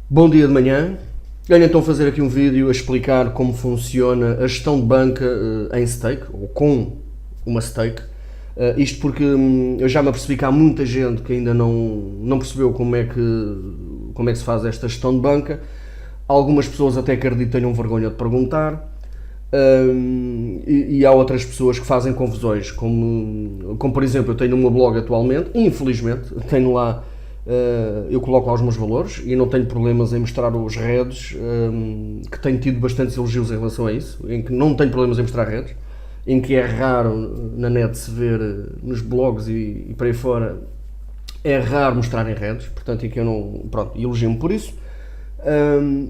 Bom dia de manhã. Venho então fazer aqui um vídeo a explicar como funciona a gestão de banca em stake, ou com uma stake. Isto porque eu já me apercebi que há muita gente que ainda não percebeu como é que se faz esta gestão de banca. Algumas pessoas até acredito que tenham vergonha de perguntar. E há outras pessoas que fazem confusões, como por exemplo, eu tenho uma blog atualmente, infelizmente, tenho lá, eu coloco lá os meus valores e não tenho problemas em mostrar os redes, que tenho tido bastantes elogios em relação a isso, em que não tenho problemas em mostrar redes, em que é raro na net se ver nos blogs e para aí fora, é raro mostrar em redes, portanto, em que eu não, pronto, elogio-me por isso.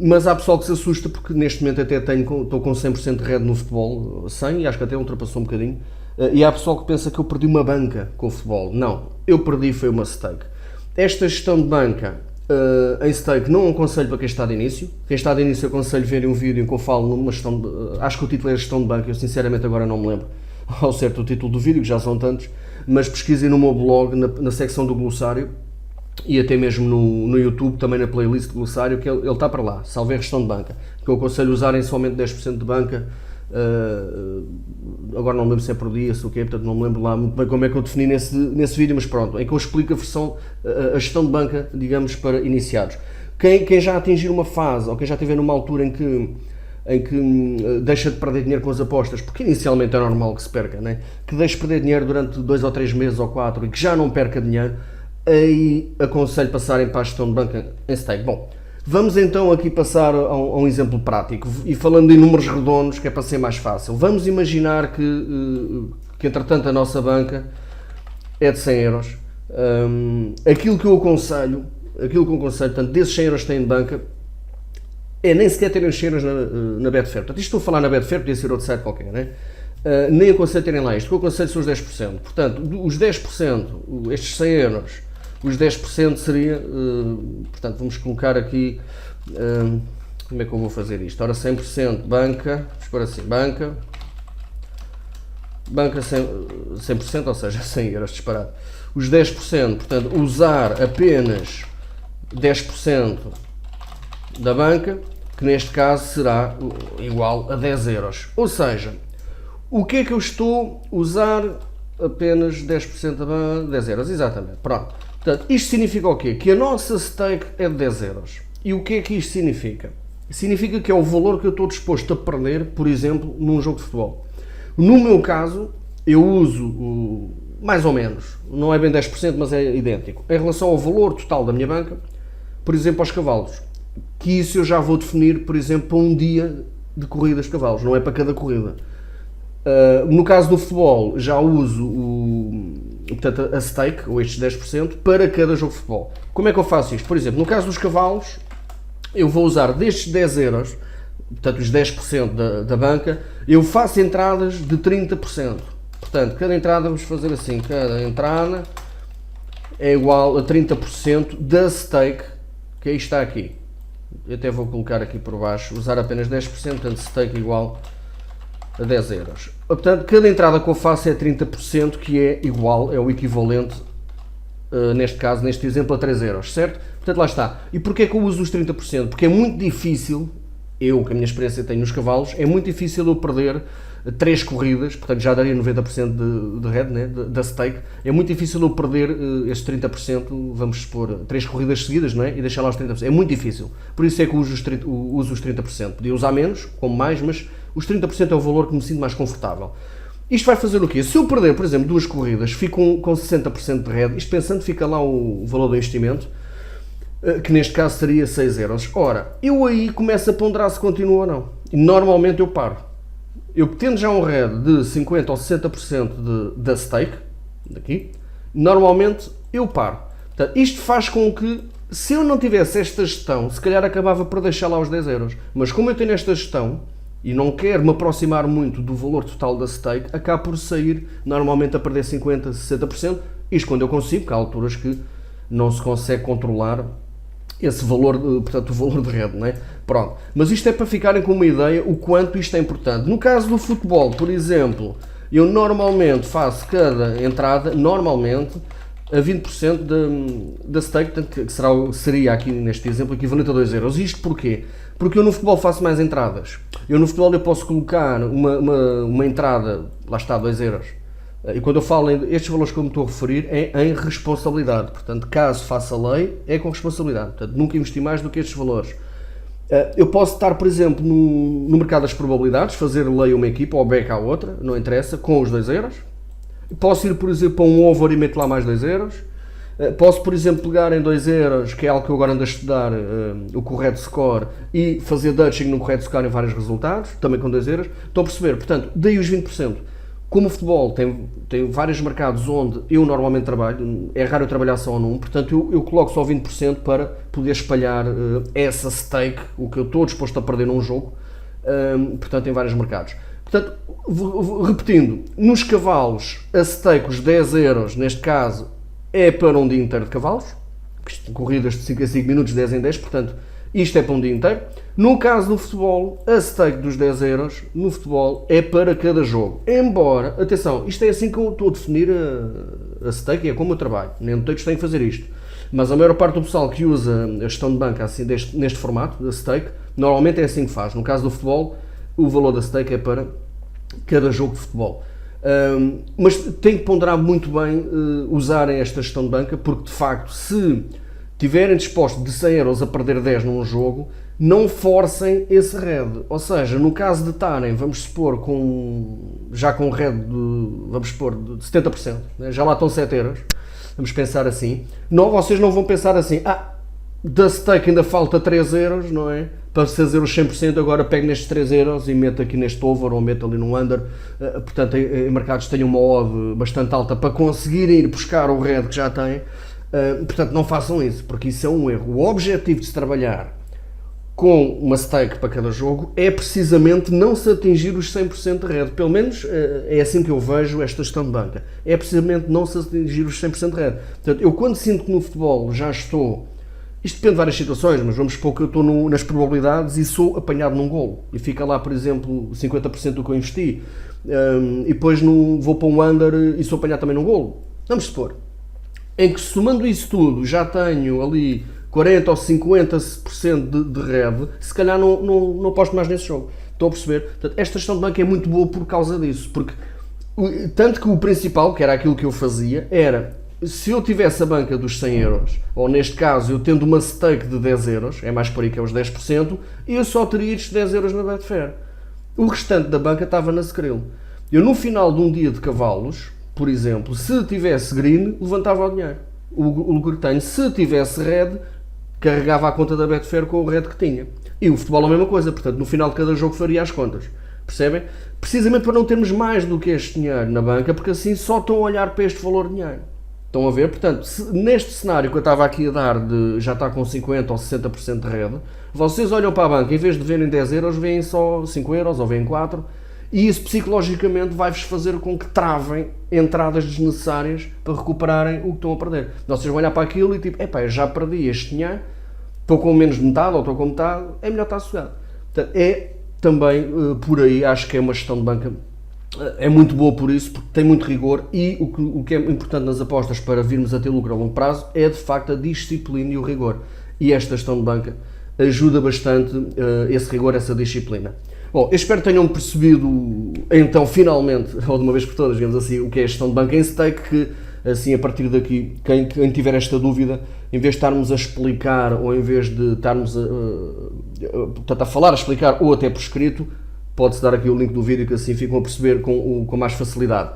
Mas há pessoal que se assusta porque neste momento até estou com 100% de rede no futebol, 100, e acho que até ultrapassou um bocadinho, e há pessoal que pensa que eu perdi uma banca com o futebol. Não, eu perdi foi uma stake. Esta gestão de banca em stake não aconselho para quem está de início. Quem está de início aconselho ver um vídeo em que eu falo numa gestão de, acho que o título é gestão de banca, eu sinceramente agora não me lembro ao certo o título do vídeo, que já são tantos, mas pesquisem no meu blog, na secção do glossário, e até mesmo no YouTube, também na playlist do glossário, que ele está para lá, salve a gestão de banca, que eu aconselho usarem somente 10% de banca, agora não me lembro se é por dia, se o quê, portanto não me lembro lá muito bem como é que eu defini nesse vídeo, mas pronto, em que eu explico a gestão de banca, digamos, para iniciados. Quem já atingir uma fase, ou quem já estiver numa altura em que deixa de perder dinheiro com as apostas, porque inicialmente é normal que se perca, né? Que deixe de perder dinheiro durante 2 ou 3 meses ou 4 e que já não perca dinheiro, aí aconselho passarem para a gestão de banca em stake. Bom, vamos então aqui passar a um exemplo prático e falando em números redondos, que é para ser mais fácil. Vamos imaginar que entretanto a nossa banca é de 100 euros. Aquilo que eu aconselho, portanto, desses 100 euros que têm de banca, é nem sequer terem os 100 euros na Betfair. Portanto, isto estou a falar na Betfair, podia ser outro site qualquer, né? Nem aconselho terem lá isto, o que eu aconselho são os 10%. Portanto, os 10%, estes 100 euros, os 10% seria, portanto, vamos colocar aqui, como é que eu vou fazer isto? Ora, 100% banca, vamos pôr assim, banca 100%, ou seja, 100 euros disparado. Os 10%, portanto, usar apenas 10% da banca, que neste caso será igual a 10 euros. Ou seja, o que é que eu estou a usar apenas 10% da banca? 10 euros, exatamente. Pronto. Portanto, isto significa o quê? Que a nossa stake é de 10 euros. E o que é que isto significa? Significa que é o valor que eu estou disposto a perder, por exemplo, num jogo de futebol. No meu caso, eu uso mais ou menos, não é bem 10%, mas é idêntico, em relação ao valor total da minha banca, por exemplo, aos cavalos. Que isso eu já vou definir, por exemplo, para um dia de corridas de cavalos, não é para cada corrida. No caso do futebol, já uso portanto, a stake, ou estes 10%, para cada jogo de futebol. Como é que eu faço isto? Por exemplo, no caso dos cavalos, eu vou usar destes 10 euros, portanto os 10% da banca, eu faço entradas de 30%. Portanto, cada entrada, vamos fazer assim, cada entrada é igual a 30% da stake, que aí está aqui. Eu até vou colocar aqui por baixo, usar apenas 10%, portanto stake igual a 10 euros. Portanto, cada entrada que eu faço é 30%, que é igual, é o equivalente, neste caso, neste exemplo, a 3 euros, certo? Portanto, lá está. E porquê é que eu uso os 30%? Porque é muito difícil, eu, que a minha experiência tenho nos cavalos, é muito difícil eu perder 3 corridas, portanto já daria 90% de rede, né, da stake, é muito difícil eu perder estes 30%, vamos supor, 3 corridas seguidas, não é? E deixar lá os 30%, é muito difícil, por isso é que uso os 30%, podia usar menos, como mais, mas os 30% é o valor que me sinto mais confortável. Isto vai fazer o quê? Se eu perder, por exemplo, 2 corridas, fico com 60% de rede, isto pensando, fica lá o valor do investimento, que neste caso seria 6 euros. Ora, eu aí começo a ponderar se continua ou não, e normalmente eu paro. Eu tendo já um RED de 50% ou 60% da stake, daqui, normalmente eu paro. Portanto, isto faz com que, se eu não tivesse esta gestão, se calhar acabava por deixar lá os 10 euros. Mas como eu tenho esta gestão, e não quero me aproximar muito do valor total da stake, acabo por sair normalmente a perder 50%, 60%, isto quando eu consigo, porque há alturas que não se consegue controlar esse valor, portanto, o valor de rede, não é? Pronto. Mas isto é para ficarem com uma ideia o quanto isto é importante. No caso do futebol, por exemplo, eu normalmente faço cada entrada, normalmente, a 20% da stake, portanto, que seria aqui neste exemplo equivalente a 2€. Isto porquê? Porque eu no futebol faço mais entradas. Eu no futebol eu posso colocar uma entrada, lá está, 2€. E quando eu falo estes valores que eu me estou a referir é em responsabilidade. Portanto, caso faça lei, é com responsabilidade. Portanto, nunca investi mais do que estes valores. Eu posso estar, por exemplo, no mercado das probabilidades, fazer lei a uma equipa ou back à outra, não interessa, com os 2€. Posso ir, por exemplo, para um over e meto lá mais 2€. Posso, por exemplo, pegar em 2€, que é algo que eu agora ando a estudar, o correto score, e fazer Dutching no correto score em vários resultados, também com 2€. Estão a perceber? Portanto, daí os 20%. Como o futebol tem vários mercados onde eu normalmente trabalho, é raro eu trabalhar só num, portanto eu coloco só 20% para poder espalhar essa stake, o que eu estou disposto a perder num jogo, portanto em vários mercados. Portanto, repetindo, nos cavalos a stake, os 10€, neste caso, é para um dia inteiro de cavalos, corridas de 5 em 5 minutos, 10 em 10, portanto isto é para um dia inteiro. No caso do futebol, a stake dos 10€ no futebol é para cada jogo. Embora, atenção, isto é assim que eu estou a definir a stake, é como eu trabalho, nem todos têm que fazer isto. Mas a maior parte do pessoal que usa a gestão de banca assim, neste formato, da stake, normalmente é assim que faz. No caso do futebol, o valor da stake é para cada jogo de futebol. Mas tem que ponderar muito bem usarem esta gestão de banca, porque de facto, se tiverem dispostos de 100€ a perder 10 num jogo, não forcem esse red. Ou seja, no caso de estarem, vamos supor, já com um red vamos supor, de 70%, né? Já lá estão 7€, vamos pensar assim, vocês não vão pensar assim, da stake ainda falta 3€, não é? Para fazer os 100%, agora pego nestes 3€ e meto aqui neste over ou meto ali no under. Portanto, em mercados tenham uma odd bastante alta para conseguirem ir buscar o red que já têm. Portanto, não façam isso, porque isso é um erro. O objetivo de se trabalhar com uma stake para cada jogo é precisamente não se atingir os 100% de red. Pelo menos é assim que eu vejo esta gestão de banca. É precisamente não se atingir os 100% de red. Portanto, eu quando sinto que no futebol já estou... Isto depende de várias situações, mas vamos supor que eu estou nas probabilidades e sou apanhado num golo. E fica lá, por exemplo, 50% do que eu investi. E depois vou para um under e sou apanhado também num golo. Vamos supor. Em que, somando isso tudo, já tenho ali 40% ou 50% de red, se calhar não aposto mais nesse jogo. Estão a perceber? Portanto, esta gestão de banca é muito boa por causa disso. Porque, tanto que o principal, que era aquilo que eu fazia, era... Se eu tivesse a banca dos 100€, ou neste caso eu tendo uma stake de 10€, é mais por aí que é os 10%, eu só teria estes 10€ na Betfair. O restante da banca estava na Skrill. Eu no final de um dia de cavalos, por exemplo, se tivesse green, levantava o dinheiro. O lucro que tenho. Se tivesse red, carregava a conta da Betfair com o red que tinha. E o futebol é a mesma coisa, portanto no final de cada jogo faria as contas. Percebem? Precisamente para não termos mais do que este dinheiro na banca, porque assim só estão a olhar para este valor de dinheiro. Estão a ver? Portanto, neste cenário que eu estava aqui a dar de já está com 50% ou 60% de rede, vocês olham para a banca, em vez de verem 10€, veem só 5€ ou veem 4, e isso psicologicamente vai-vos fazer com que travem entradas desnecessárias para recuperarem o que estão a perder. Vocês vão olhar para aquilo e tipo, eu já perdi este dinheiro, estou com menos de metade ou estou com metade, é melhor estar sossegado. Portanto, é também por aí, acho que é uma gestão de banca. É muito boa por isso, porque tem muito rigor e o que é importante nas apostas para virmos a ter lucro a longo prazo é de facto a disciplina e o rigor. E esta gestão de banca ajuda bastante esse rigor, essa disciplina. Bom, eu espero que tenham percebido então finalmente, ou de uma vez por todas, digamos assim, o que é a gestão de banca em stake, que assim a partir daqui, quem tiver esta dúvida, em vez de estarmos a explicar ou em vez de estarmos a falar, a explicar ou até por escrito, pode-se dar aqui o link do vídeo que assim ficam a perceber com mais facilidade.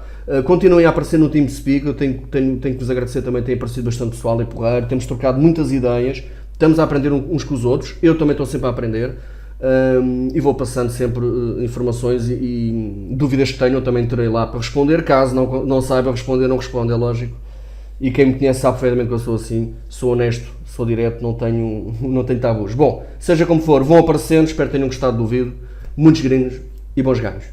Continuem a aparecer no TeamSpeak, eu tenho que vos agradecer também, tem aparecido bastante pessoal e porreiro, temos trocado muitas ideias, estamos a aprender uns com os outros, eu também estou sempre a aprender e vou passando sempre informações e dúvidas que tenham, eu também terei lá para responder, caso não saiba responder, não respondo, é lógico. E quem me conhece sabe perfeitamente que eu sou assim, sou honesto, sou direto, não tenho tabus. Bom, seja como for, vão aparecendo, espero que tenham gostado do vídeo. Muitos gringos e bons ganhos.